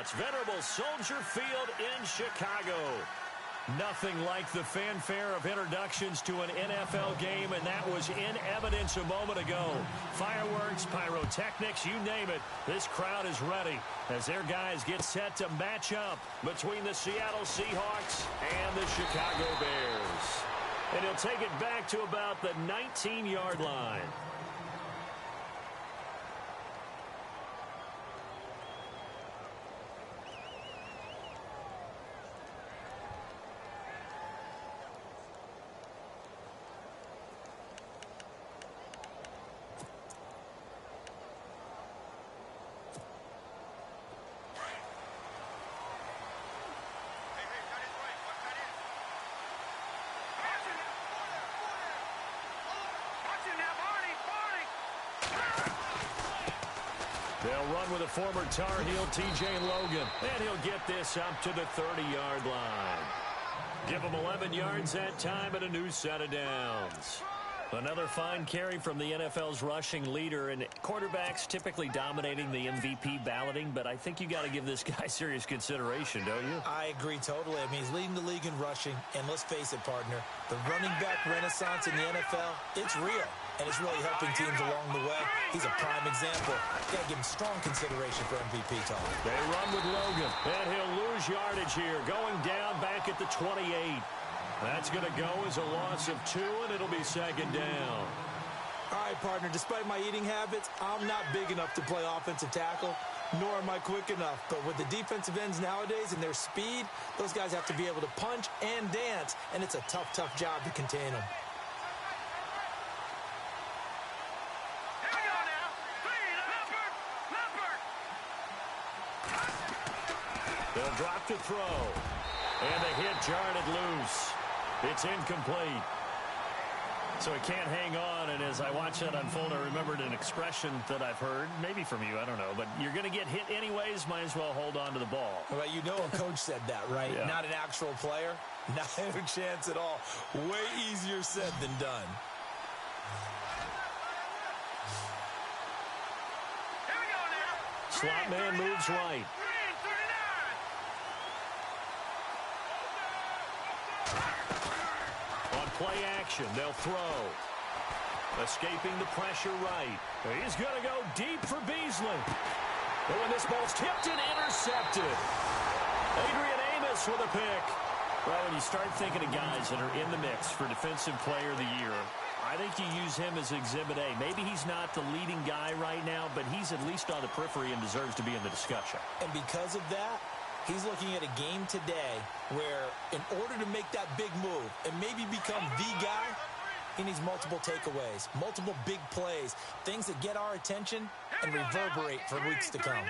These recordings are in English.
It's venerable Soldier Field in Chicago. Nothing like the fanfare of introductions to an NFL game, and that was in evidence a moment ago. Fireworks, pyrotechnics, you name it. This crowd is ready as their guys get set to match up between the Seattle Seahawks and the Chicago Bears. And he'll take it back to about the 19-yard line. They'll run with a former Tar Heel, T.J. Logan. And he'll get this up to the 30-yard line. Give him 11 yards that time and a new set of downs. Another fine carry from the NFL's rushing leader, and quarterbacks typically dominating the MVP balloting, but I think you got to give this guy serious consideration, don't you? I agree totally. I mean, he's leading the league in rushing, and let's face it, partner, the running back renaissance in the NFL, it's real, and it's really helping teams along the way. He's a prime example. Got to give him strong consideration for MVP talk. They run with Logan, and he'll lose yardage here, going down back at the 28. That's going to go as a loss of 2, and it'll be second down. All right, partner, despite my eating habits, I'm not big enough to play offensive tackle, nor am I quick enough. But with the defensive ends nowadays and their speed, those guys have to be able to punch and dance, and it's a tough, tough job to contain them. They'll drop to throw. And the hit jarred it loose. It's incomplete. So he can't hang on, and as I watch that unfold, I remembered an expression that I've heard, maybe from you, I don't know, but you're going to get hit anyways, might as well hold on to the ball. Well, you know a coach said that, right? Yeah. Not an actual player. Not a chance at all. Way easier said than done. Here we go now. Slot man moves right. Play action. They'll throw. Escaping the pressure right. He's going to go deep for Beasley. And when this ball's tipped and intercepted. Adrian Amos with a pick. Well, when you start thinking of guys that are in the mix for Defensive Player of the Year, I think you use him as Exhibit A. Maybe he's not the leading guy right now, but he's at least on the periphery and deserves to be in the discussion. And because of that, he's looking at a game today where in order to make that big move and maybe become the guy, he needs multiple takeaways, multiple big plays, things that get our attention and reverberate for weeks to come.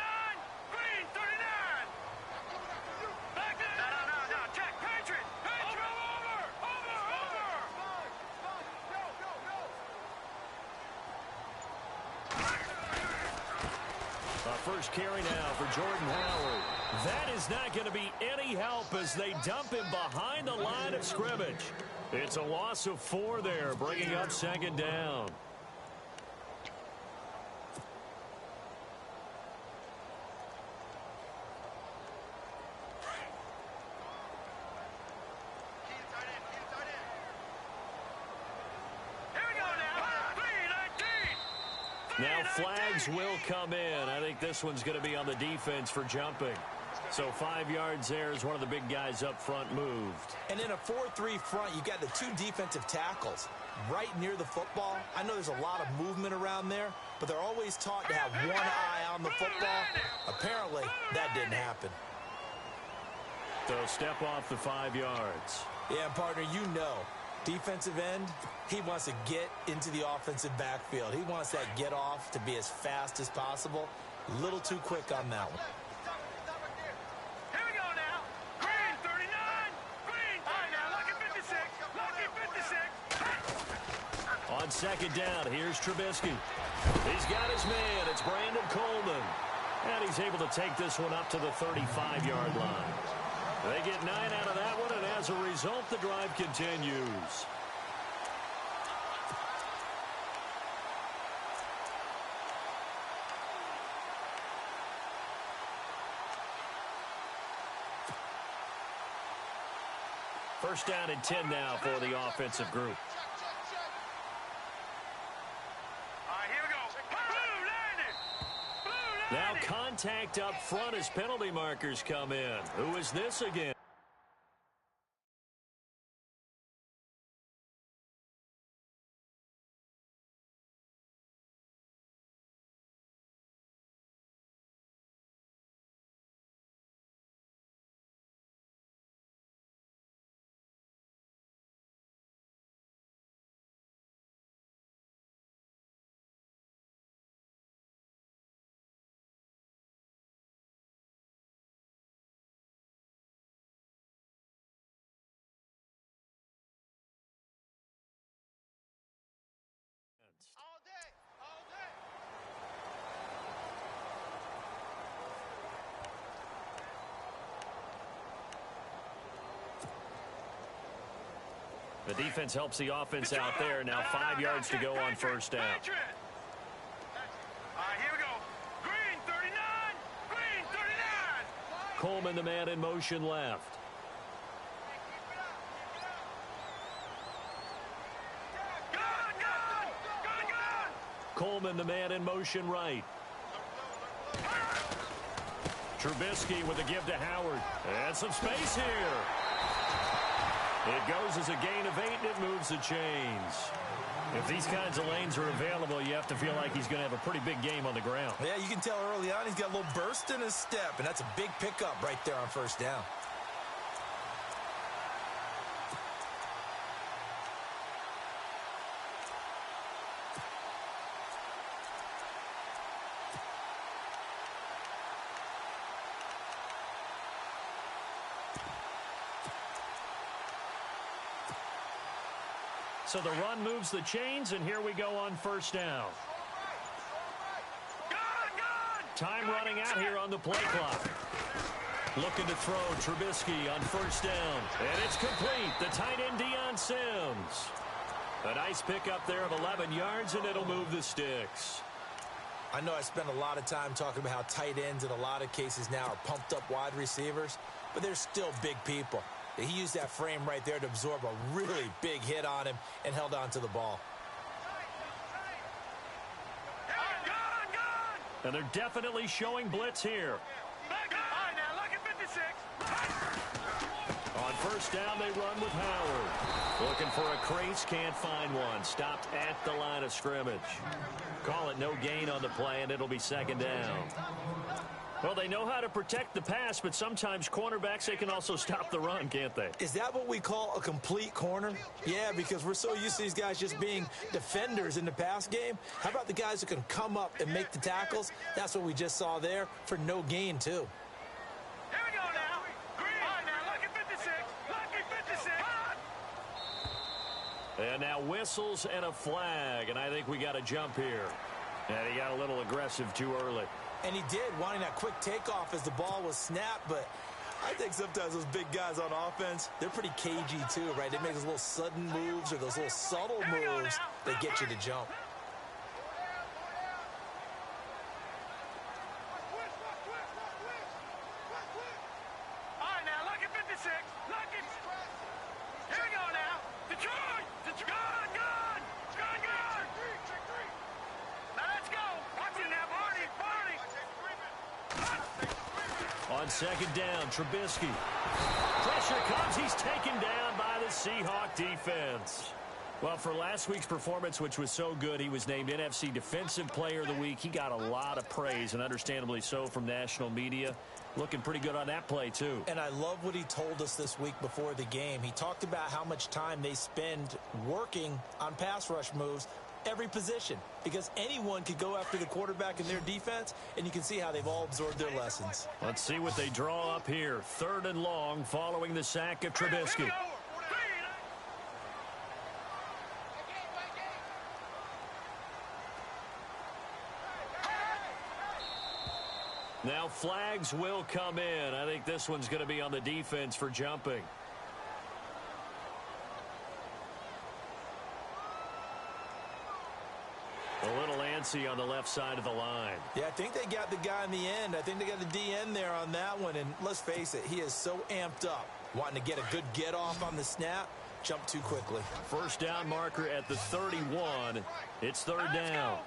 First carry now for Jordan Howard. That is not going to be any help as they dump him behind the line of scrimmage. It's a loss of 4 there, bringing up second down. Now flags will come in. I think this one's going to be on the defense for jumping. So 5 yards there as one of the big guys up front moved. And in a 4-3 front, you got the 2 defensive tackles right near the football. I know there's a lot of movement around there, but they're always taught to have one eye on the football. Apparently, that didn't happen. So step off the 5 yards. Yeah, partner, you know. Defensive end, he wants to get into the offensive backfield. He wants that get off to be as fast as possible. A little too quick on that one. Here we go now. Green 39. Green 39. Lucky 56. Lucky 56. On second down, here's Trubisky. He's got his man. It's Brandon Coleman. And he's able to take this one up to the 35-yard line. They get 9 out of that one, and as a result, the drive continues. First down and 10 now for the offensive group. Now contact up front as penalty markers come in. Who is this again? All day, all day. The defense helps the offense out there. Now 5 yards to go on first down. All right, here we go. Green 39. Green 39. Coleman, the man in motion left. Coleman, the man in motion right. Trubisky with a give to Howard. And some space here. It goes as a gain of 8, and it moves the chains. If these kinds of lanes are available, you have to feel like he's going to have a pretty big game on the ground. Yeah, you can tell early on he's got a little burst in his step, and that's a big pickup right there on first down. So the run moves the chains, and here we go on first down. Time running out here on the play clock. Looking to throw, Trubisky on first down. And it's complete. The tight end, Deion Sims. A nice pickup there of 11 yards, and it'll move the sticks. I know I spend a lot of time talking about how tight ends in a lot of cases now are pumped up wide receivers, but they're still big people. He used that frame right there to absorb a really big hit on him and held on to the ball. And they're definitely showing blitz here. On first down, they run with Howard. Looking for a crease, can't find one. Stopped at the line of scrimmage. Call it no gain on the play, and it'll be second down. Well, they know how to protect the pass, but sometimes cornerbacks, they can also stop the run, can't they? Is that what we call a complete corner? Yeah, because we're so used to these guys just being defenders in the pass game. How about the guys who can come up and make the tackles? That's what we just saw there for no gain, too. Here we go now. Green. All right, now, lucky 56. Lucky 56. And now whistles and a flag, and I think we got a jump here. And he got a little aggressive too early. And he did, wanting that quick takeoff as the ball was snapped, but I think sometimes those big guys on offense, they're pretty cagey too, right? They make those little sudden moves or those little subtle moves that get you to jump. All right, now, lucky 56. Lucky. Here we go now. Detroit. Detroit. Gun. Now, let's go. Watch it now, Barney. On second down, Trubisky. Pressure comes. He's taken down by the Seahawk defense. Well, for last week's performance, which was so good, he was named NFC Defensive Player of the Week. He got a lot of praise, and understandably so, from national media. Looking pretty good on that play, too. And I love what he told us this week before the game. He talked about how much time they spend working on pass rush moves, every position, because anyone could go after the quarterback in their defense, and you can see how they've all absorbed their lessons. Let's see what they draw up here. 3rd and long following the sack of Trubisky. Now flags will come in. I think this one's going to be on the defense for jumping. A little antsy on the left side of the line. Yeah, I think they got the guy in the end. I think they got the DN there on that one. And let's face it, he is so amped up Wanting to get a good get-off on the snap, jump too quickly. First down marker at the 31. It's third down.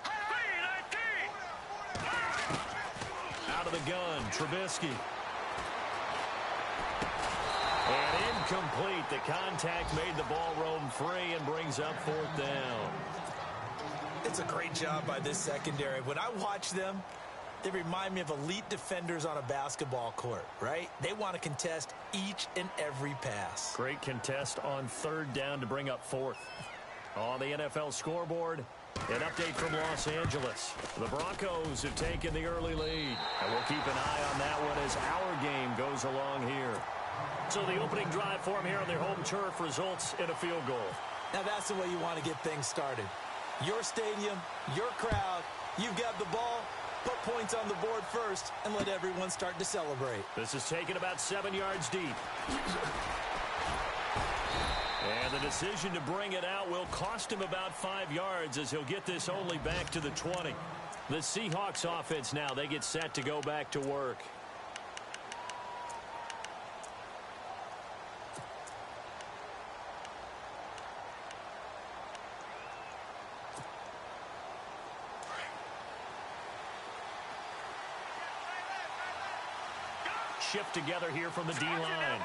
Out of the gun, Trubisky. And incomplete. The contact made the ball roam free and brings up fourth down. It's a great job by this secondary. When I watch them, they remind me of elite defenders on a basketball court, right? They want to contest each and every pass. Great contest on third down to bring up fourth. On the NFL scoreboard, an update from Los Angeles. The Broncos have taken the early lead, and we'll keep an eye on that one as our game goes along here. So the opening drive for them here on their home turf results in a field goal. Now that's the way you want to get things started. Your stadium, your crowd, you've got the ball, put points on the board first, and let everyone start to celebrate. This is taken about 7 yards deep. And the decision to bring it out will cost him about 5 yards as he'll get this only back to the 20. The Seahawks offense now, they get set to go back to work. Shift together here from the D-line.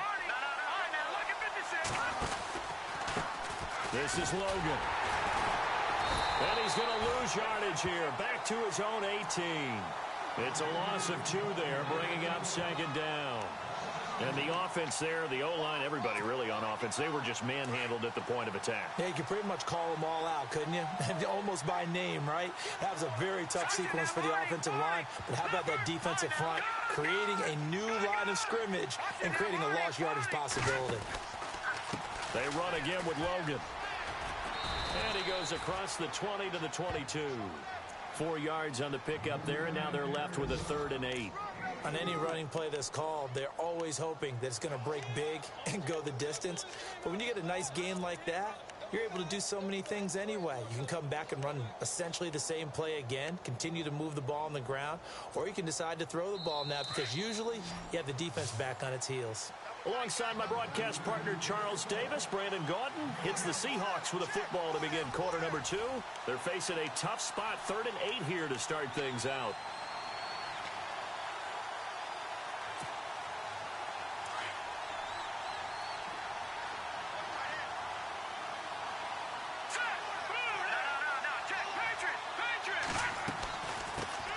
This is Logan. And he's going to lose yardage here. Back to his own 18. It's a loss of 2 there, bringing up second down. And the offense there, the O-line, everybody really on offense, they were just manhandled at the point of attack. Yeah, you could pretty much call them all out, couldn't you? Almost by name, right? That was a very tough sequence for the offensive line. But how about that defensive front creating a new line of scrimmage and creating a lost yardage possibility? They run again with Logan. And he goes across the 20 to the 22. 4 yards on the pickup there, and now they're left with a 3rd and 8. On any running play that's called, they're always hoping that it's going to break big and go the distance. But when you get a nice gain like that, you're able to do so many things anyway. You can come back and run essentially the same play again, continue to move the ball on the ground, or you can decide to throw the ball now because usually you have the defense back on its heels. Alongside my broadcast partner, Charles Davis, Brandon Gaudin hits the Seahawks with a football to begin quarter number 2. They're facing a tough spot, 3rd and 8 here to start things out.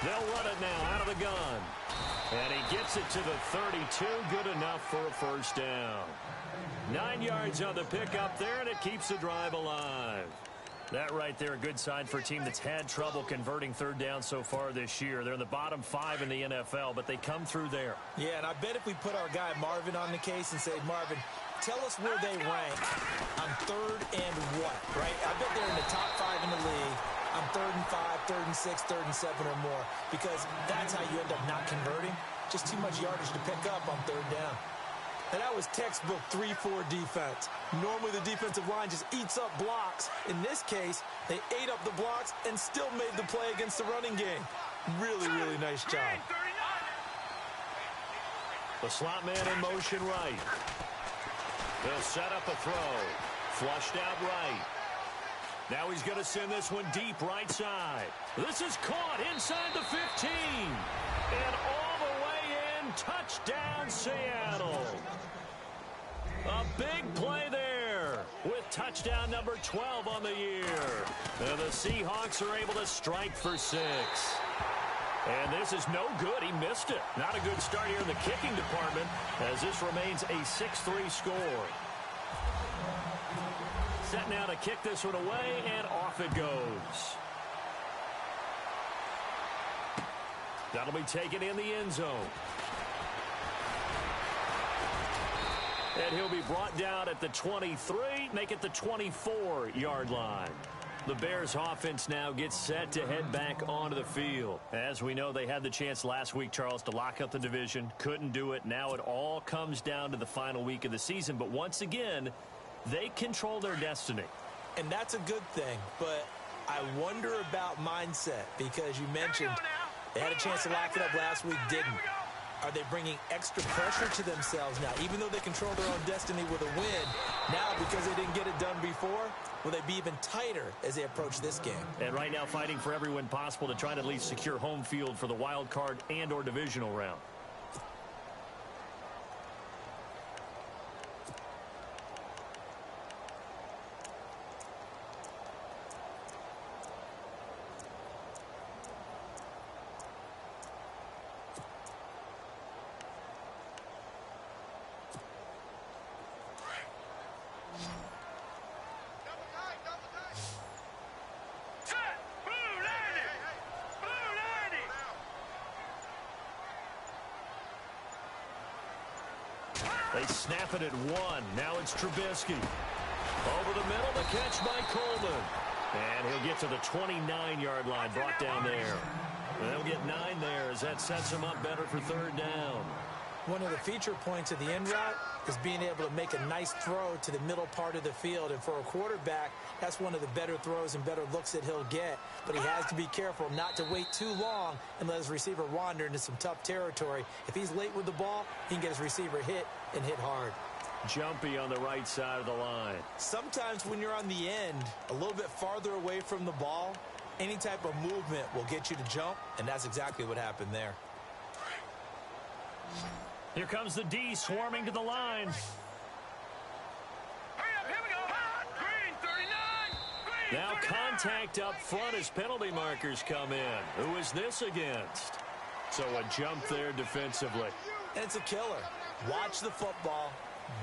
They'll run it now out of the gun. And he gets it to the 32. Good enough for a first down. 9 yards on the pickup there, and it keeps the drive alive. That right there, a good sign for a team that's had trouble converting third down so far this year. They're in the bottom 5 in the NFL, but they come through there. Yeah, and I bet if we put our guy Marvin on the case and say, Marvin, tell us where they rank on 3rd and what, right? I bet they're in the top 5 in the league on 3rd and 5, 3rd and 6, 3rd and 7 or more, because that's how you end up not converting. Just too much yardage to pick up on 3rd down. And that was textbook 3-4 defense. Normally the defensive line just eats up blocks. In this case, they ate up the blocks and still made the play against the running game. Really, really nice job. The slot man in motion right. They'll set up a throw. Flushed out right. Now he's going to send this one deep right side. This is caught inside the 15. And all the way in, touchdown Seattle. A big play there with touchdown number 12 on the year. And the Seahawks are able to strike for 6. And this is no good. He missed it. Not a good start here in the kicking department as this remains a 6-3 score. Set now to kick this one away, and off it goes. That'll be taken in the end zone. And he'll be brought down at the 23, make it the 24-yard line. The Bears offense now gets set to head back onto the field. As we know, they had the chance last week, Charles, to lock up the division. Couldn't do it. Now it all comes down to the final week of the season. But once again, they control their destiny. And that's a good thing. But I wonder about mindset because you mentioned they had a chance to lock it up last week, didn't. Are they bringing extra pressure to themselves now? Even though they control their own destiny with a win, now because they didn't get it done before, will they be even tighter as they approach this game? And right now fighting for every win possible to try to at least secure home field for the wild card and or divisional round. Blue 90. They snap it at one. Now it's Trubisky. Over the middle, the catch by Coleman. And he'll get to the 29-yard line, brought down there. And they'll get 9 there as that sets him up better for third down. One of the feature points of the end route is being able to make a nice throw to the middle part of the field. And for a quarterback, that's one of the better throws and better looks that he'll get. But he has to be careful not to wait too long and let his receiver wander into some tough territory. If he's late with the ball, he can get his receiver hit and hit hard. Jumpy on the right side of the line. Sometimes when you're on the end, a little bit farther away from the ball, any type of movement will get you to jump, and that's exactly what happened there. Here comes the D swarming to the line. Hurry up, here we go. Green 39. Green Now 39. contact up front as penalty markers come in. Who is this against? So a jump there defensively. And it's a killer. Watch the football.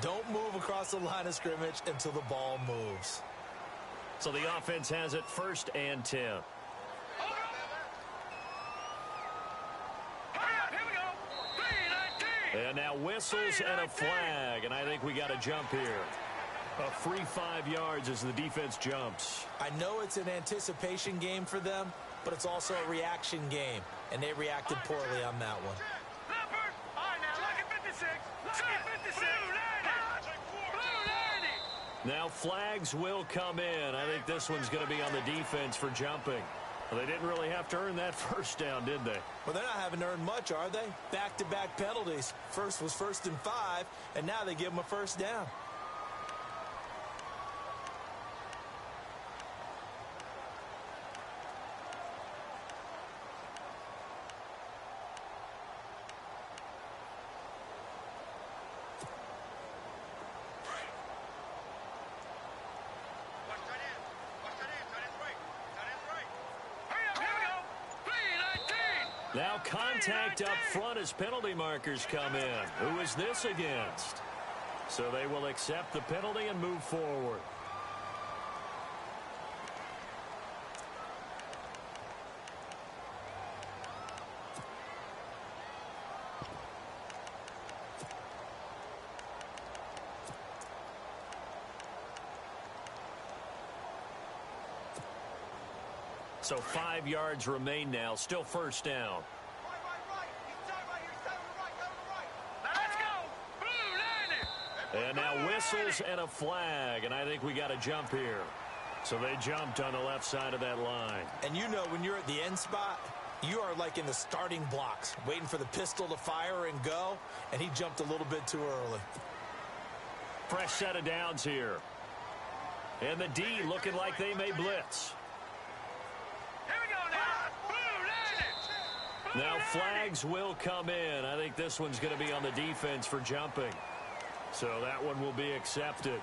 Don't move across the line of scrimmage until the ball moves. So the offense has it 1st and 10. Hurry up, here we go. Green 19. And now whistles and a flag, and I think we got a jump here. A free 5 yards as the defense jumps. I know it's an anticipation game for them, but it's also a reaction game, and they reacted poorly on that one. Leopard. All right, now look at 56. Look at 56. Blue 90. Blue 90. Now flags will come in. I think this one's going to be on the defense for jumping. Well, they didn't really have to earn that first down, did they? Well, they're not having to earn much, are they? Back-to-back penalties. First was 1st and 5, and now they give them a first down. Watch that in. Watch that in. That is right. That is right. Hurry up, here we go. Green 19. Now contact up front as penalty markers come in. Who is this against? So they will accept the penalty and move forward. So 5 yards remain now. Still first down. Right. He's down right here. He's down to the right. Down to the right. Now let's go. Blue 90. And now whistles and a flag, and I think we got a jump here. So they jumped on the left side of that line. And you know when you're at the end spot, you are like in the starting blocks, waiting for the pistol to fire and go, and he jumped a little bit too early. Fresh set of downs here. And the D looking like they may blitz. Here we go now. Blue 90. Now flags will come in. I think this one's going to be on the defense for jumping. So that one will be accepted.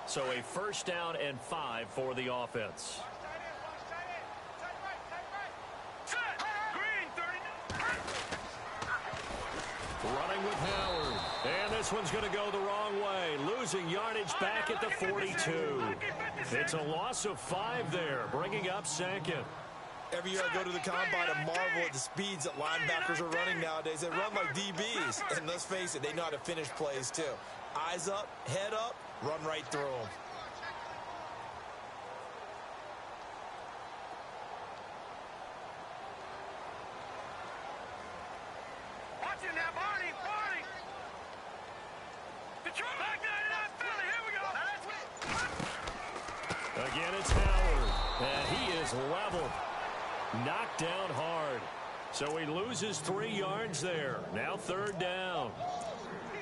So a first down and 5 for the offense. Set. Green 39. Running with Howard. And this one's going to go the wrong way. Losing yardage back at the 42. It's a loss of 5 there, bringing up 2nd. Every year I go to the combine and marvel at the speeds that linebackers are running nowadays. They run like DBs. And let's face it, they know how to finish plays too. Eyes up, head up, run right through them. Detroit. Back 99 Philly. Here we go. Again, it's Howard. And he is leveled. Knocked down hard. So he loses 3 yards there. Now 3rd down.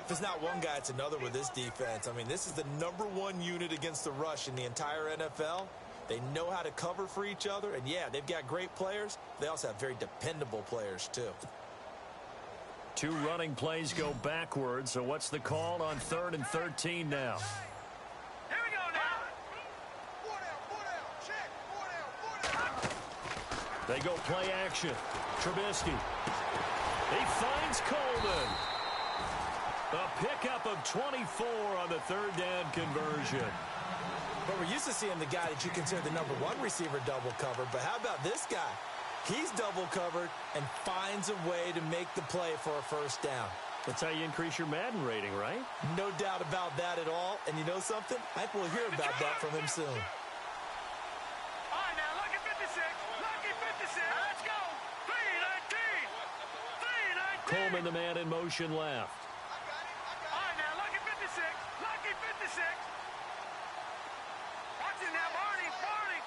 If it's not one guy, it's another with this defense. I mean, this is the #1 unit against the rush in the entire NFL. They know how to cover for each other. And, yeah, they've got great players. They also have very dependable players, too. 2 running plays go backwards. So what's the call on 3rd and 13 now? Here we go now. They go play action. Trubisky. He finds Coleman. A pickup of 24 on the 3rd down conversion. But we're used to seeing the guy that you consider the #1 receiver double covered. But how about this guy? He's double covered and finds a way to make the play for a 1st down. That's how you increase your Madden rating, right? No doubt about that at all. And you know something? I think we'll hear about that from him soon. All right, now, lucky 56. Lucky 56. Let's go. 319. 319. Coleman, the man in motion left. All right, now, lucky 56. Lucky 56. Watch it now, Barney. Barney.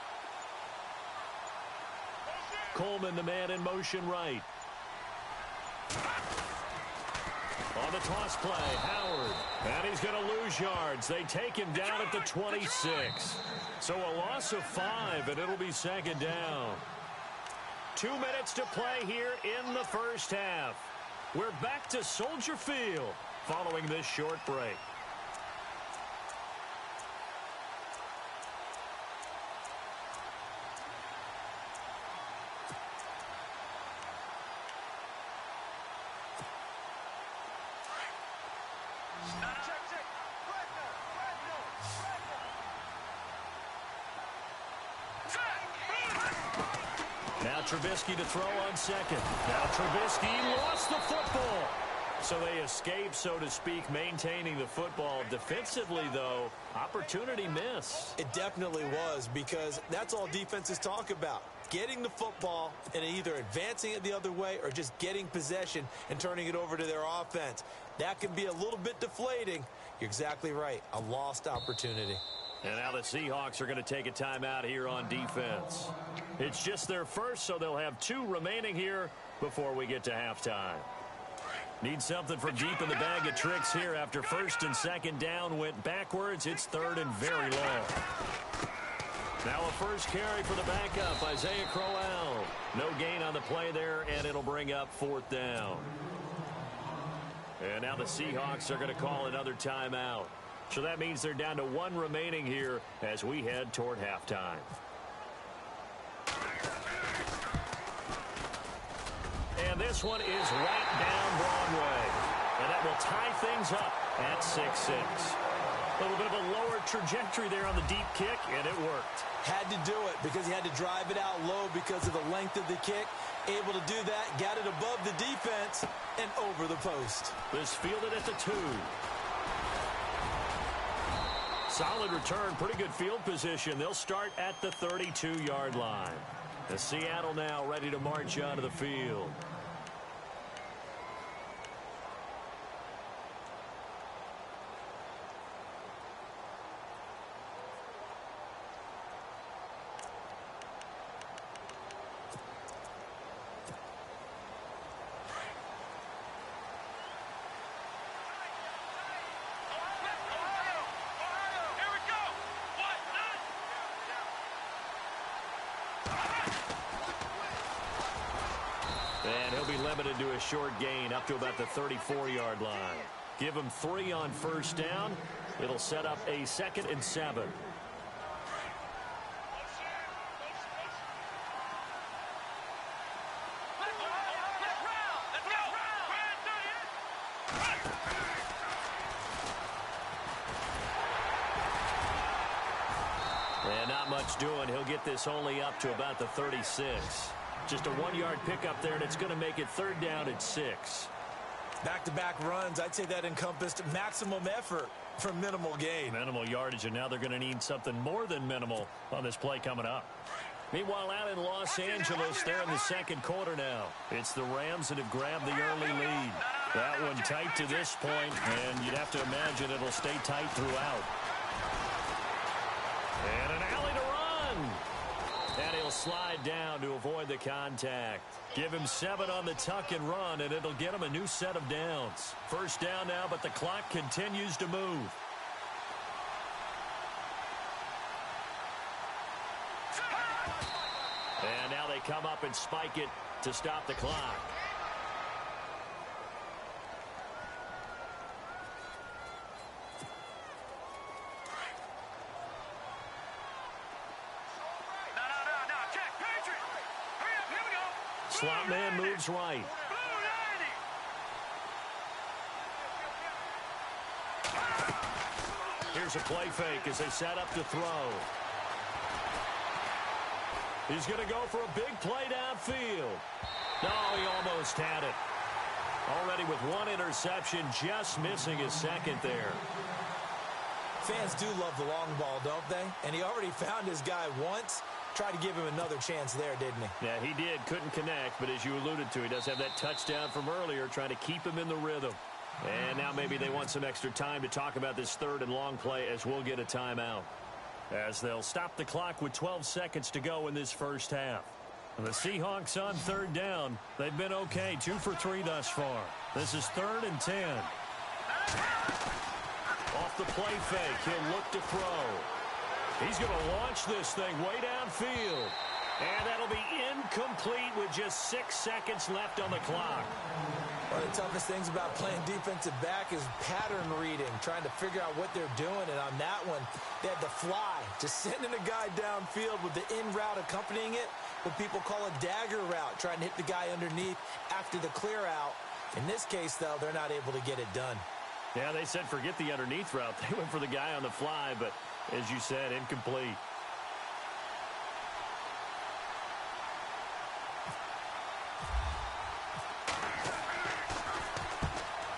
Coleman, the man in motion right. On the toss play, Howard. And he's going to lose yards. They take him down at the 26. So a loss of 5, and it'll be 2nd down. 2 minutes to play here in the 1st half. We're back to Soldier Field following this short break. Now Trubisky to throw on 2nd. Now Trubisky lost the football. So they escape, so to speak, maintaining the football. Defensively, though, opportunity miss. It definitely was, because that's all defenses talk about. Getting the football and either advancing it the other way or just getting possession and turning it over to their offense. That can be a little bit deflating. You're exactly right. A lost opportunity. And now the Seahawks are going to take a timeout here on defense. It's just their first, so they'll have 2 remaining here before we get to halftime. Need something from deep in the bag of tricks here after 1st and 2nd down went backwards. It's 3rd and very long. Now a first carry for the backup, Isaiah Crowell. No gain on the play there, and it'll bring up 4th down. And now the Seahawks are going to call another timeout. So that means they're down to 1 remaining here as we head toward halftime. And this one is right down Broadway. And that will tie things up at 6-6. A little bit of a lower trajectory there on the deep kick, and it worked. Had to do it because he had to drive it out low because of the length of the kick. Able to do that, got it above the defense, and over the post. This fielded at the 2. Solid return, pretty good field position. They'll start at the 32-yard line. The Seattle now ready to march onto the field. And he'll be limited to a short gain up to about the 34-yard line. Give him 3 on 1st down. It'll set up a 2nd and 7. And not much doing. He'll get this only up to about the 36. Just a 1-yard pickup there, and it's going to make it 3rd down at 6. Back-to-back runs, I'd say that encompassed maximum effort for minimal gain. Minimal yardage, and now they're going to need something more than minimal on this play coming up. Meanwhile, out in Los Angeles, they're in the 2nd quarter now. It's the Rams that have grabbed the early lead. That one tight to this point, and you'd have to imagine it'll stay tight throughout. And an alley to run. And he'll slide down to avoid the contact. Give him 7 on the tuck and run, and it'll get him a new set of downs. First down now, but the clock continues to move. And now they come up and spike it to stop the clock. Slot man moves right. Here's a play fake as they set up to throw. He's going to go for a big play downfield. No, he almost had it. Already with 1 interception, just missing his second there. Fans do love the long ball, don't they? And he already found his guy once. Tried to give him another chance there, didn't he? Yeah, he did. Couldn't connect, but as you alluded to, he does have that touchdown from earlier, trying to keep him in the rhythm. And now maybe they want some extra time to talk about this 3rd and long play as we'll get a timeout. As they'll stop the clock with 12 seconds to go in this first half. And the Seahawks on 3rd down. They've been okay, 2 for 3 thus far. This is 3rd and 10. Off the play fake, he'll look to throw. He's going to launch this thing way downfield. And that'll be incomplete with just 6 seconds left on the clock. One of the toughest things about playing defensive back is pattern reading, trying to figure out what they're doing. And on that one, they had the fly, just sending a guy downfield with the in route accompanying it, what people call a dagger route, trying to hit the guy underneath after the clear out. In this case, though, they're not able to get it done. Yeah, they said forget the underneath route. They went for the guy on the fly, but as you said, incomplete.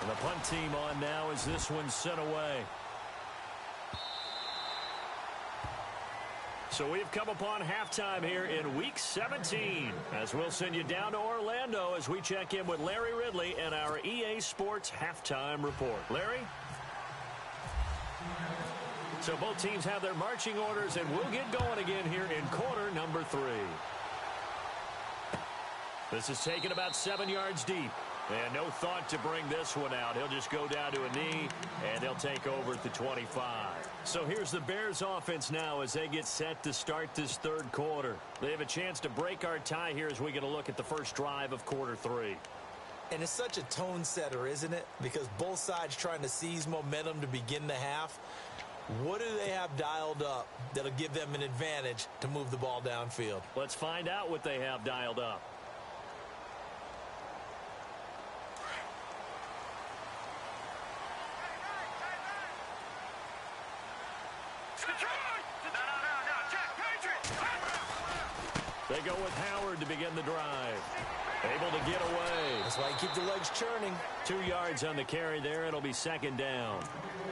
And the punt team on now as this one's sent away. So we've come upon halftime here in Week 17. As we'll send you down to Orlando as we check in with Larry Ridley and our EA Sports Halftime Report. Larry? So both teams have their marching orders, and we'll get going again here in quarter number 3. This is taken about 7 yards deep. And no thought to bring this one out. He'll just go down to a knee, and they'll take over at the 25. So here's the Bears offense now as they get set to start this 3rd quarter. They have a chance to break our tie here as we get a look at the first drive of quarter 3. And it's such a tone setter, isn't it? Because both sides trying to seize momentum to begin the half. What do they have dialed up that'll give them an advantage to move the ball downfield? Let's find out what they have dialed up. They go with Howard to begin the drive. Able to get away. That's why you keep the legs churning. 2 yards on the carry there. It'll be 2nd down.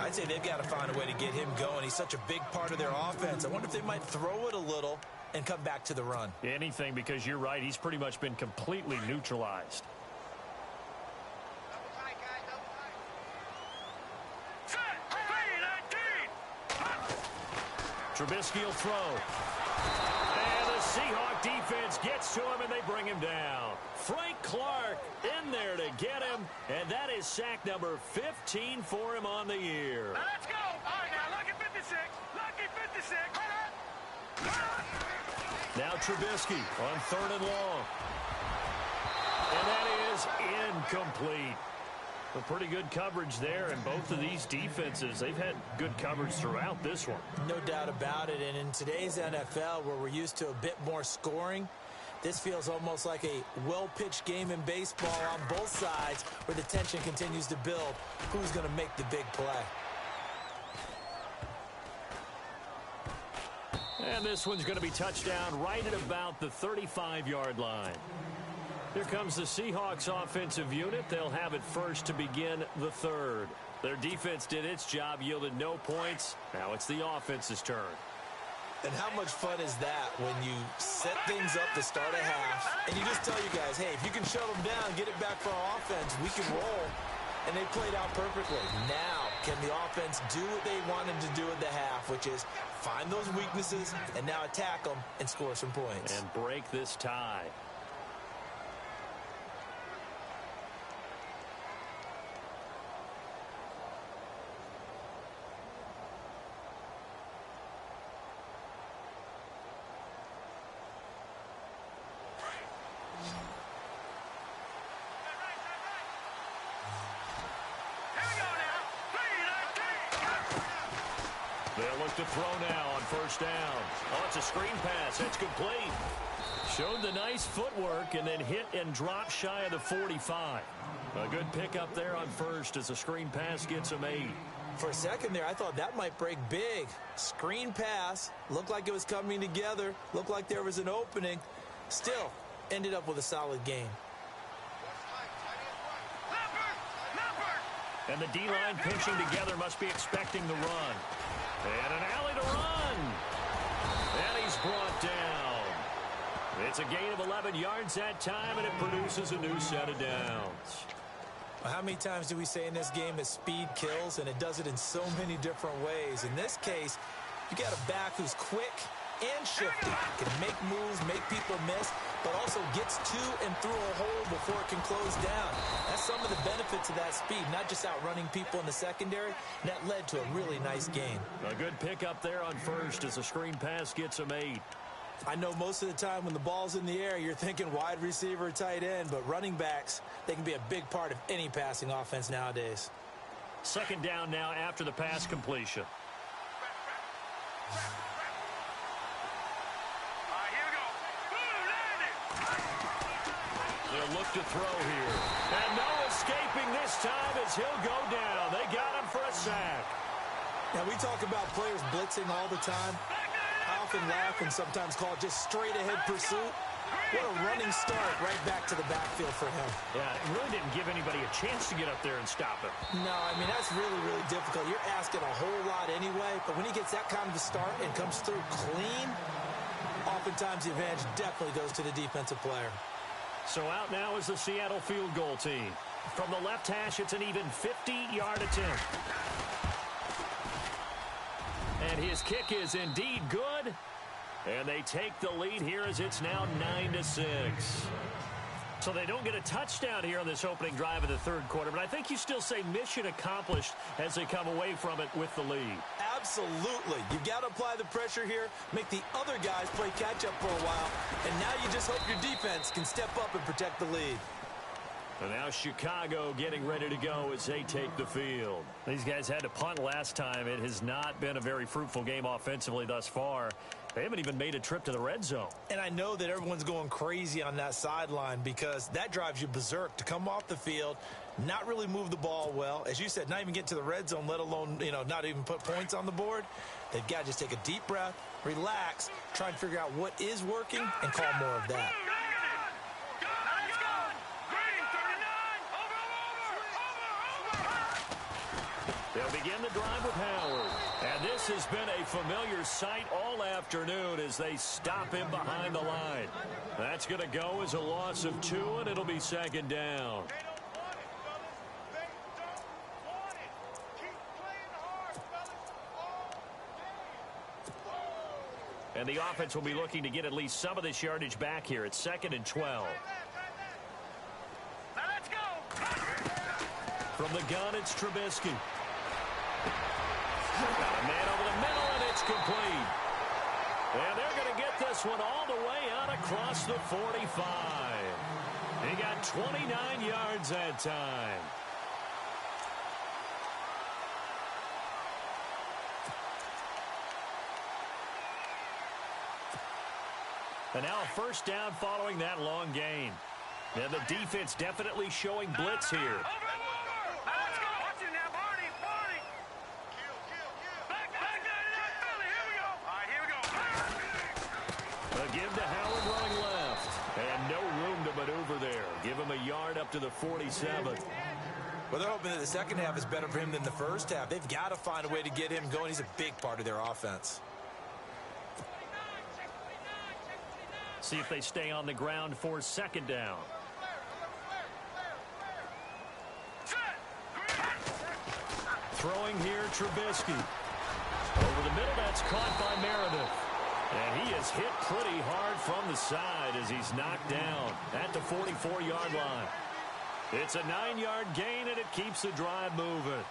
I'd say they've got to find a way to get him going. He's such a big part of their offense. I wonder if they might throw it a little and come back to the run. Anything, because you're right. He's pretty much been completely neutralized. Trubisky will throw. And the Seahawk defense gets to him, and they bring him down. Frank Clark in there to get him, and that is sack number 15 for him on the year. Now let's go. All right, now lucky 56. Lucky 56. Now Trubisky on 3rd and long. And that is incomplete. A pretty good coverage there, and both of these defenses, they've had good coverage throughout this one. No doubt about it, and in today's NFL, where we're used to a bit more scoring, this feels almost like a well-pitched game in baseball on both sides, where the tension continues to build. Who's going to make the big play? And this one's going to be touchdown right at about the 35-yard line. Here comes the Seahawks offensive unit. They'll have it first to begin the 3rd. Their defense did its job, yielded no points. Now it's the offense's turn. And how much fun is that when you set things up to start a half, and you just tell you guys, hey, if you can shut them down, get it back for our offense, we can roll. and they played out perfectly. Now, can the offense do what they wanted to do at the half, which is find those weaknesses and now attack them and score some points. And break this tie. They'll look to throw now on first down. Oh, it's a screen pass. It's complete. Showed the nice footwork and then hit and drop shy of the 45. A good pickup there on first as the screen pass gets him 8. For a second there, I thought that might break big. Screen pass. Looked like it was coming together. Looked like there was an opening. Still, ended up with a solid game. And the D-line pinching together must be expecting the run. And an alley to run. And he's brought down. It's a gain of 11 yards that time, and it produces a new set of downs. How many times do we say in this game that speed kills, and it does it in so many different ways? In this case, you got a back who's quick and shifty, can make moves, make people miss, but also gets to and through a hole before it can close down. That's some of the benefits of that speed, not just outrunning people in the secondary. And that led to a really nice game. A good pickup there on first as the screen pass gets him 8. I know most of the time when the ball's in the air, you're thinking wide receiver, tight end, but running backs, they can be a big part of any passing offense nowadays. Second down now after the pass completion. They'll look to throw here. And no escaping this time as he'll go down. They got him for a sack. Now, we talk about players blitzing all the time. I often laugh and sometimes call it just straight-ahead pursuit. What a running start right back to the backfield for him. Yeah, it really didn't give anybody a chance to get up there and stop him. No, I mean, that's really, really difficult. You're asking a whole lot anyway, but when he gets that kind of a start and comes through clean, oftentimes the advantage definitely goes to the defensive player. So out now is the Seattle field goal team. From the left hash, it's an even 50-yard attempt. And his kick is indeed good. And they take the lead here as it's now 9-6. So they don't get a touchdown here on this opening drive of the third quarter, but I think you still say mission accomplished as they come away from it with the lead. Absolutely. You've got to apply the pressure here, make the other guys play catch-up for a while, and now you just hope your defense can step up and protect the lead. And now Chicago getting ready to go as they take the field. These guys had to punt last time. It has not been a very fruitful game offensively thus far. They haven't even made a trip to the red zone. And I know that everyone's going crazy on that sideline because that drives you berserk to come off the field, not really move the ball well. As you said, not even get to the red zone, let alone, not even put points on the board. They've got to just take a deep breath, relax, try and figure out what is working, and call more of that. They'll begin the drive with Howard. And this has been a familiar sight all afternoon as they stop him behind the line. That's going to go as a loss of 2, and it'll be second down. And the offense will be looking to get at least some of this yardage back here. It's 2nd and 12. Now let's go. From the gun, it's Trubisky. Got a man over the middle, and it's complete. And they're going to get this one all the way out across the 45. He got 29 yards that time. And now a first down following that long gain. And the defense definitely showing blitz here. Give to Howard running left. And no room to maneuver there. Give him a yard up to the 47. Well, they're hoping that the second half is better for him than the first half. They've got to find a way to get him going. He's a big part of their offense. See if they stay on the ground for second down. Set. 3, Throwing here, Trubisky. Over the middle, that's caught by Meredith. And he is hit pretty hard from the side as he's knocked down at the 44-yard line. It's a 9-yard gain, and it keeps the drive moving.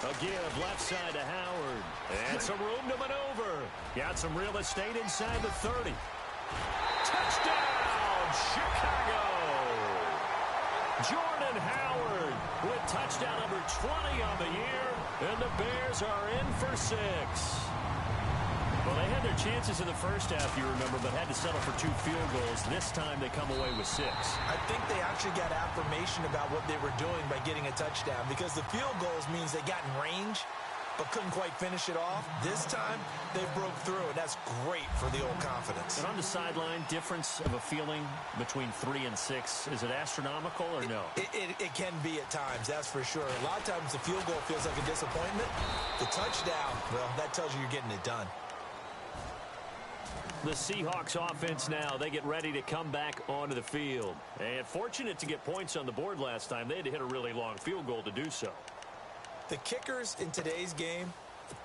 A give left side to Howard. And some room to maneuver. Got some real estate inside the 30. Touchdown, Chicago! Jordan Howard with touchdown number 20 on the year. And the Bears are in for 6. Well, they had their chances in the first half, you remember, but had to settle for 2 field goals. This time they come away with 6. I think they actually got affirmation about what they were doing by getting a touchdown, because the field goals means they got in range but couldn't quite finish it off. This time they broke through, and that's great for the old confidence. And on the sideline, difference of a feeling between 3 and 6, is it astronomical or no? It can be at times, that's for sure. A lot of times the field goal feels like a disappointment. The touchdown, well, that tells you you're getting it done. The Seahawks offense now, they get ready to come back onto the field. And fortunate to get points on the board last time. They had to hit a really long field goal to do so. The kickers in today's game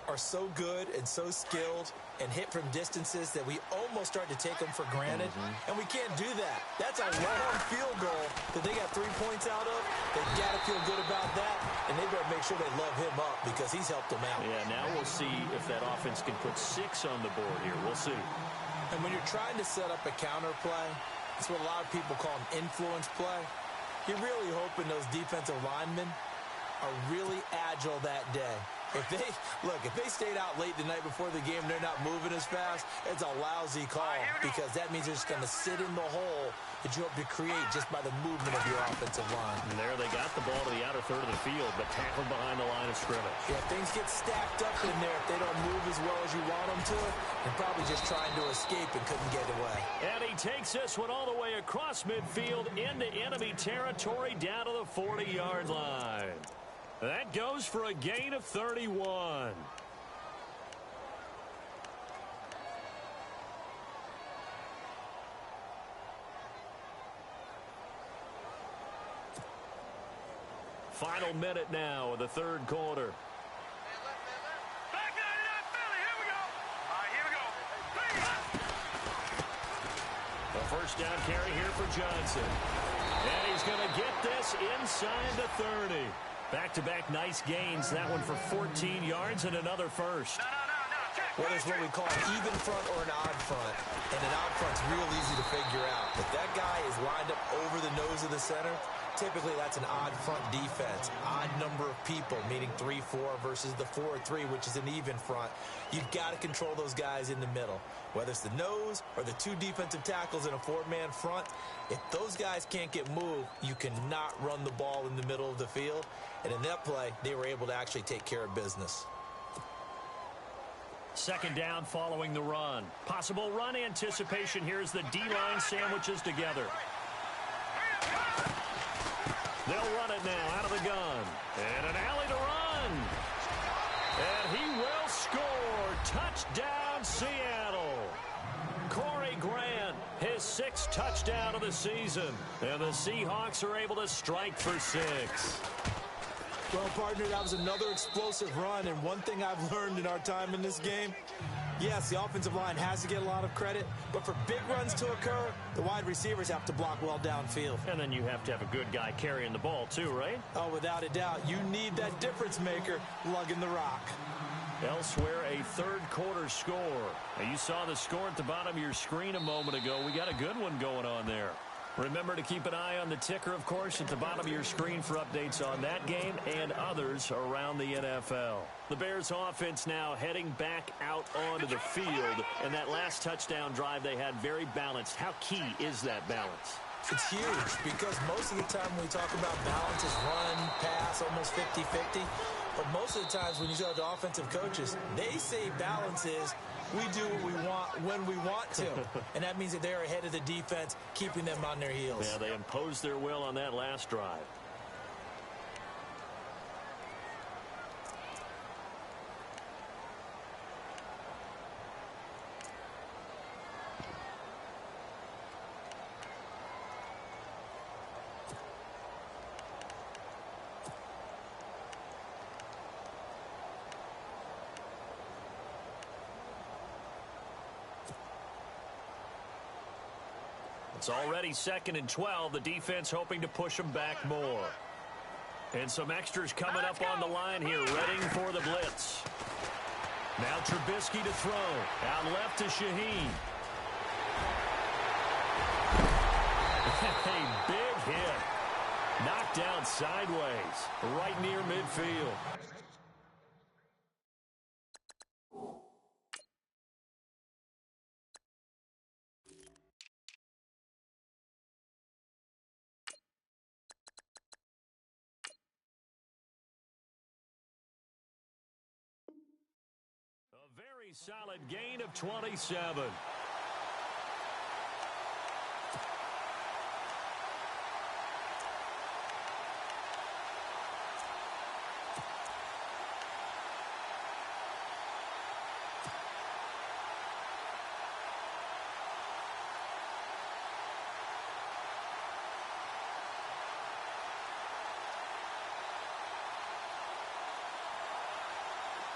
are so good and so skilled and hit from distances that we almost start to take them for granted. And we can't do that. That's a long field goal that they got 3 points out of. They got to feel good about that, and they better make sure they love him up because he's helped them out. Yeah, now we'll see if that offense can put 6 on the board here. We'll see. And when you're trying to set up a counter play, it's what a lot of people call an influence play. You're really hoping those defensive linemen are really agile that day. If they stayed out late the night before the game, they're not moving as fast, it's a lousy call because that means they're just going to sit in the hole that you hope to create just by the movement of your offensive line. And there they got the ball to the outer third of the field, but tackled behind the line of scrimmage. Yeah, things get stacked up in there. If they don't move as well as you want them to, they're probably just trying to escape and couldn't get away. And he takes this one all the way across midfield into enemy territory down to the 40-yard line. That goes for a gain of 31. Final minute now of the third quarter. Back 99 Philly, here we go. All right, here we go. A first down carry here for Johnson. And he's going to get this inside the 30. Back-to-back nice gains. That one for 14 yards and another first. Whether it's what we call an even front or an odd front, and an odd front's real easy to figure out. If that guy is lined up over the nose of the center, typically that's an odd front defense. Odd number of people, meaning 3-4 versus the 4-3, which is an even front. You've got to control those guys in the middle. Whether it's the nose or the 2 defensive tackles in a 4-man front, if those guys can't get moved, you cannot run the ball in the middle of the field. And in that play, they were able to actually take care of business. Second down following the run. Possible run anticipation here as the D-line sandwiches together. They'll run it now out of the gun. And an alley to run. And he will score. Touchdown, Seattle. Corey Grant, his 6th touchdown of the season. And the Seahawks are able to strike for 6. Well, partner, that was another explosive run, and one thing I've learned in our time in this game, yes, the offensive line has to get a lot of credit, but for big runs to occur, the wide receivers have to block well downfield. And then you have to have a good guy carrying the ball too, right? Oh, without a doubt. You need that difference maker lugging the rock. Elsewhere, a third quarter score. Now, you saw the score at the bottom of your screen a moment ago. We got a good one going on there. Remember to keep an eye on the ticker, of course, at the bottom of your screen for updates on that game and others around the NFL. The Bears offense now heading back out onto the field, and that last touchdown drive they had very balanced. How key is that balance? It's huge because most of the time when we talk about balance is run, pass, almost 50-50. But most of the times when you talk to offensive coaches, they say balance is we do what we want when we want to. And that means that they're ahead of the defense, keeping them on their heels. Yeah, they imposed their will on that last drive. It's already 2nd and 12. The defense hoping to push them back more. And some extras coming up on the line here, readying for the blitz. Now Trubisky to throw. Out left to Shaheen. A big hit. Knocked down sideways, right near midfield. A very solid gain of 27.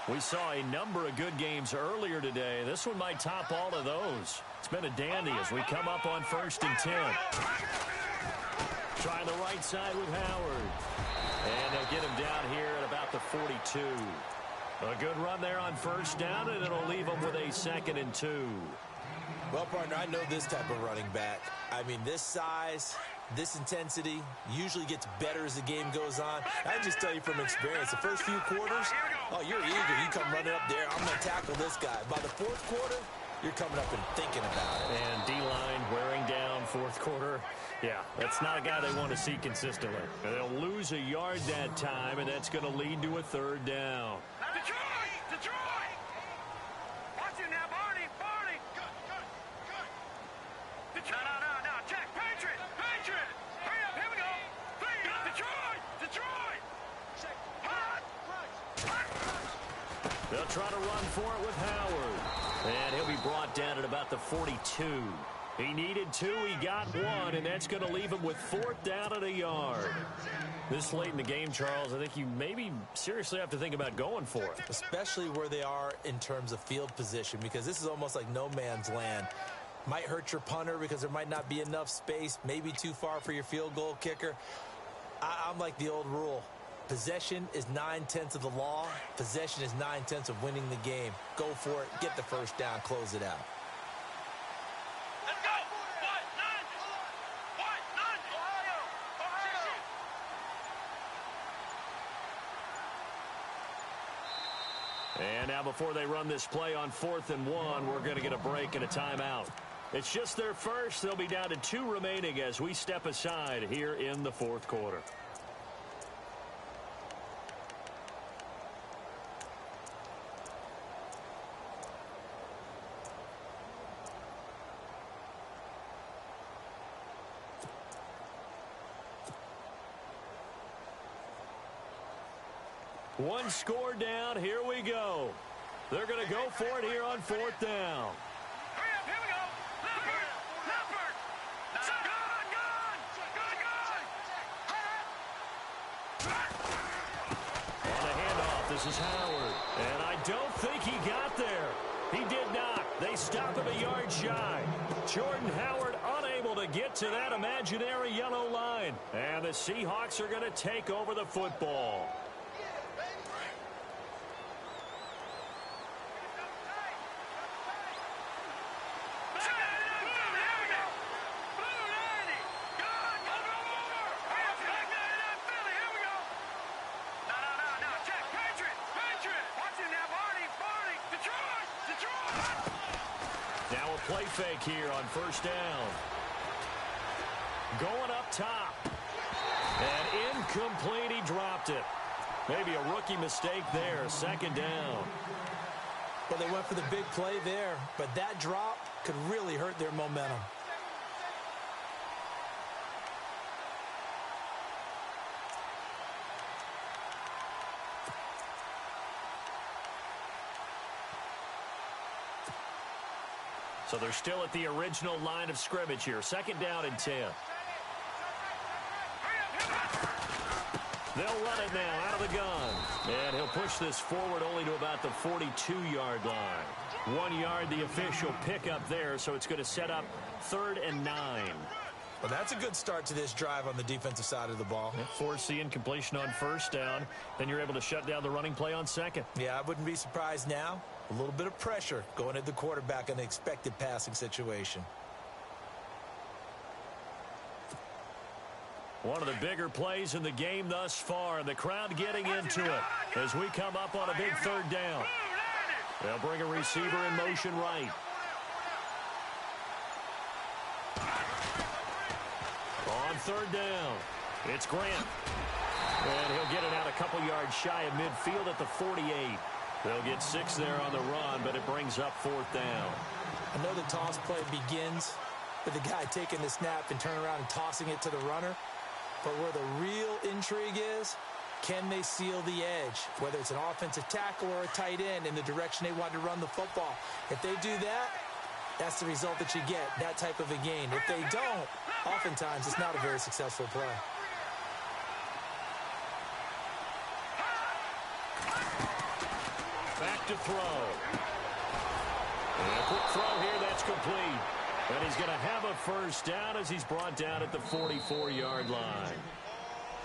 We saw a number of good games earlier today. This one might top all of those. It's been a dandy as we come up on 1st and 10. Trying the right side with Howard. And they'll get him down here at about the 42. A good run there on 1st down, and it'll leave them with a 2nd and 2. Well, partner, I know this type of running back. I mean, this size, this intensity usually gets better as the game goes on. I can just tell you from experience, the first few quarters, oh, you're eager. You come running up there, I'm going to tackle this guy. By the 4th quarter, you're coming up and thinking about it. And D-line wearing down 4th quarter. Yeah, that's not a guy they want to see consistently. They'll lose a yard that time, and that's going to lead to a 3rd down. Detroit! Detroit! Watch it now, Barney! Barney! Good, good, good. Detroit! No. Check! Patriot! Patriot! Hurry up! Here we go! 3! Detroit! Detroit! Check! Hot! They'll try to run for it with Howard. And he'll be brought down at about the 42. He needed 2, he got 1, and that's going to leave him with 4th down at a yard. This late in the game, Charles, I think you maybe seriously have to think about going for it. Especially where they are in terms of field position, because this is almost like no man's land. Might hurt your punter because there might not be enough space, maybe too far for your field goal kicker. I'm like the old rule. Possession is 9/10 of the law. Possession is 9/10 of winning the game. Go for it, get the 1st down, close it out. Let's go! What? None! What? None! Ohio! And now before they run this play on 4th and 1, we're going to get a break and a timeout. It's just their first. They'll be down to 2 remaining as we step aside here in the 4th quarter. One score down. Here we go. They're going to go for it here on 4th down. Hurry up, here we go. Leopard. Good. On the handoff, this is Howard. And I don't think he got there. He did not. They stop him a yard shy. Jordan Howard unable to get to that imaginary yellow line. And the Seahawks are going to take over the football. Play fake here on 1st down. Going up top. And incomplete, he dropped it. Maybe a rookie mistake there, 2nd down. Well, they went for the big play there, but that drop could really hurt their momentum. So they're still at the original line of scrimmage here. 2nd down and 10. They'll run it now out of the gun. And he'll push this forward only to about the 42-yard line. 1 yard, the official pickup there, so it's going to set up 3rd and 9. Well, that's a good start to this drive on the defensive side of the ball. Force the incompletion on 1st down. Then you're able to shut down the running play on 2nd. Yeah, I wouldn't be surprised now. A little bit of pressure going at the quarterback in an expected passing situation. One of the bigger plays in the game thus far, and the crowd getting into it as we come up on a big 3rd down. They'll bring a receiver in motion right. On 3rd down, it's Grant. And he'll get it out a couple yards shy of midfield at the 48. They'll get 6 there on the run, but it brings up 4th down. I know the toss play begins with the guy taking the snap and turning around and tossing it to the runner. But where the real intrigue is, can they seal the edge? Whether it's an offensive tackle or a tight end in the direction they want to run the football. If they do that, that's the result that you get, that type of a gain. If they don't, oftentimes it's not a very successful play. Back to throw. And a quick throw here, that's complete. And he's going to have a 1st down as he's brought down at the 44-yard line.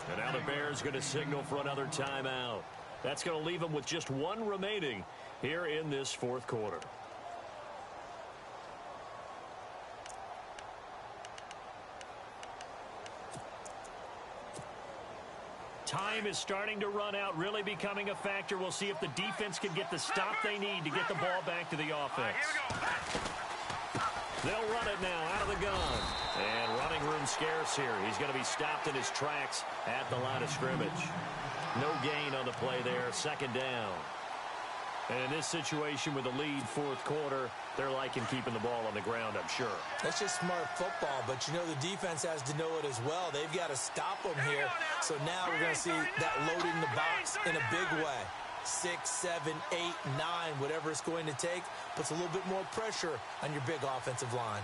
And now the Bears going to signal for another timeout. That's going to leave them with just 1 remaining here in this 4th quarter. Time is starting to run out, really becoming a factor. We'll see if the defense can get the stop they need to get the ball back to the offense. They'll run it now out of the gun. And running room scarce here. He's going to be stopped in his tracks at the line of scrimmage. No gain on the play there. 2nd down. And in this situation with the lead 4th quarter, they're liking keeping the ball on the ground, I'm sure. That's just smart football, but you know the defense has to know it as well. They've got to stop them here. So now we're going to see that loading the box in a big way. 6, 7, 8, 9, whatever it's going to take, puts a little bit more pressure on your big offensive line.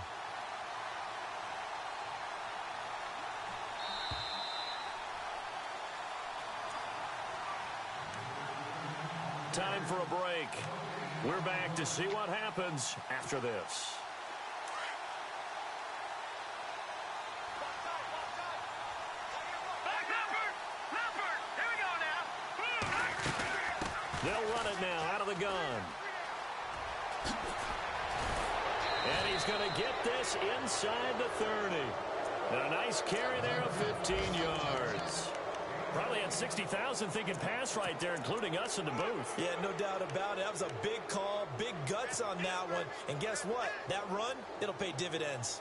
Time for a break. We're back to see what happens after this. They'll run it now out of the gun. And he's going to get this inside the 30. And a nice carry there of 15 yards. Probably had 60,000 thinking pass right there, including us in the booth. Yeah, no doubt about it. That was a big call, big guts on that one. And guess what? That run, it'll pay dividends.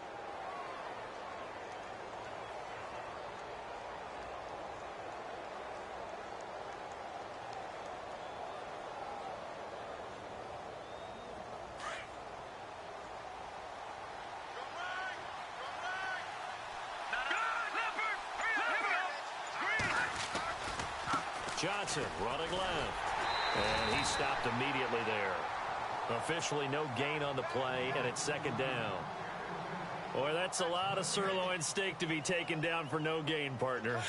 Johnson running left. And he stopped immediately there. Officially no gain on the play, and it's 2nd down. Boy, that's a lot of sirloin steak to be taken down for no gain, partner.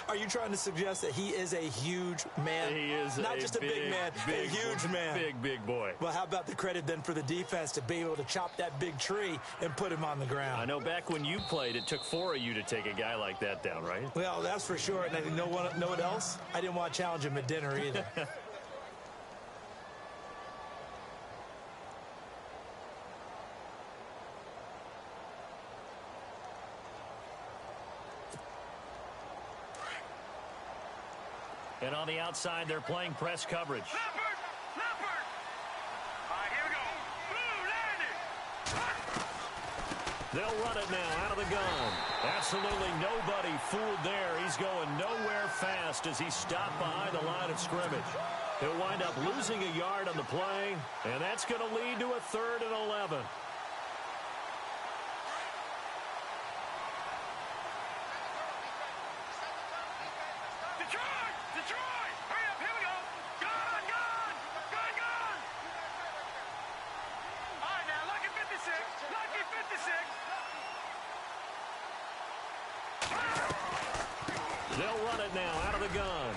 Are you trying to suggest that he is a huge man? He is not just a big man, a huge man. Big boy. Well, how about the credit then for the defense to be able to chop that big tree and put him on the ground? I know back when you played, it took 4 of you to take a guy like that down, right? Well, that's for sure. And you know what else? I didn't want to challenge him at dinner either. And on the outside, they're playing press coverage. Leopard! Leopard! All right, here we go. Blue, landed! They'll run it now out of the gun. Absolutely nobody fooled there. He's going nowhere fast as he's stopped behind the line of scrimmage. He'll wind up losing a yard on the play, and that's going to lead to a 3rd and 11. Detroit! Hurry up, here we go! Gone! All right, now, lucky 56! Lucky 56! They'll run it now out of the gun.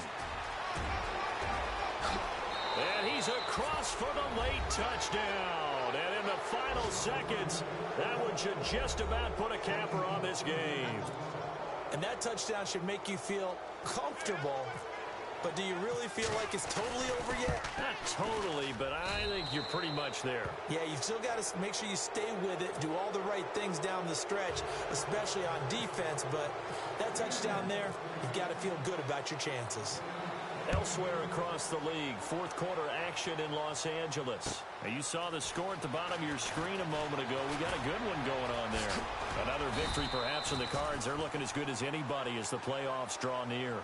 And he's across for the late touchdown. And in the final seconds, that one should just about put a capper on this game. And that touchdown should make you feel comfortable. But do you really feel like it's totally over yet? Not totally, but I think you're pretty much there. Yeah, you've still got to make sure you stay with it, do all the right things down the stretch, especially on defense. But that touchdown there, you've got to feel good about your chances. Elsewhere across the league, fourth quarter action in Los Angeles. Now, you saw the score at the bottom of your screen a moment ago. We got a good one going on there. Another victory perhaps in the cards. They're looking as good as anybody as the playoffs draw near.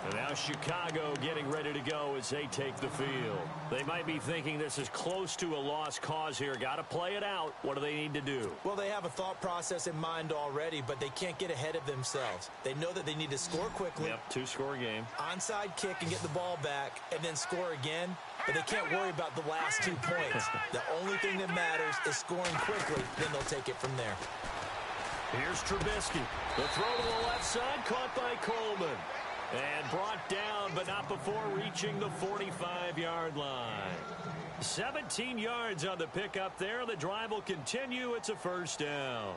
And now Chicago getting ready to go as they take the field. They might be thinking this is close to a lost cause here. Got to play it out. What do they need to do? Well, they have a thought process in mind already, but they can't get ahead of themselves. They know that they need to score quickly. Yep, two-score game. Onside kick and get the ball back and then score again. But they can't worry about the last 2 points. The only thing that matters is scoring quickly. Then they'll take it from there. Here's Trubisky. The throw to the left side, caught by Coleman. And brought down, but not before reaching the 45-yard line. 17 yards on the pickup there. The drive will continue. It's a first down.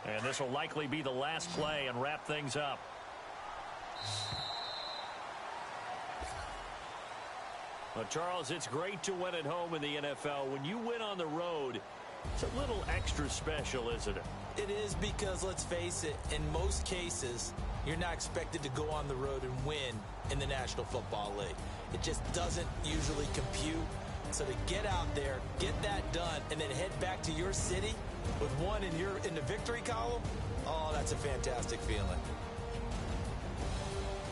And this will likely be the last play and wrap things up. Well, Charles, it's great to win at home in the NFL. When you win on the road, it's a little extra special, isn't it? It is because, let's face it, in most cases, you're not expected to go on the road and win in the National Football League. It just doesn't usually compute. So to get out there, get that done, and then head back to your city with one in the victory column, oh, that's a fantastic feeling.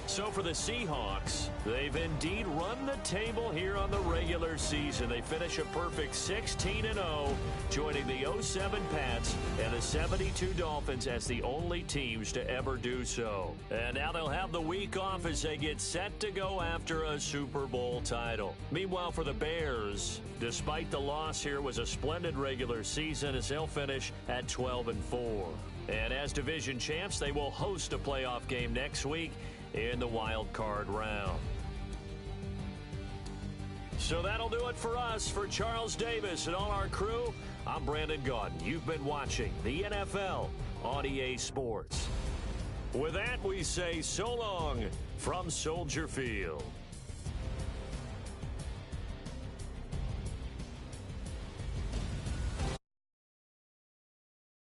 So for the Seahawks, they've indeed run the table here on the regular season. They finish a perfect 16-0, joining the 07 Pats and the 72 Dolphins as the only teams to ever do so. And now they'll have the week off as they get set to go after a Super Bowl title. Meanwhile, for the Bears, despite the loss here, was a splendid regular season as they'll finish at 12-4. And as division champs, they will host a playoff game next week in the wild card round. So that'll do it for us. For Charles Davis and all our crew, I'm Brandon Gaudin. You've been watching the NFL on EA Sports. With that, we say so long from Soldier Field.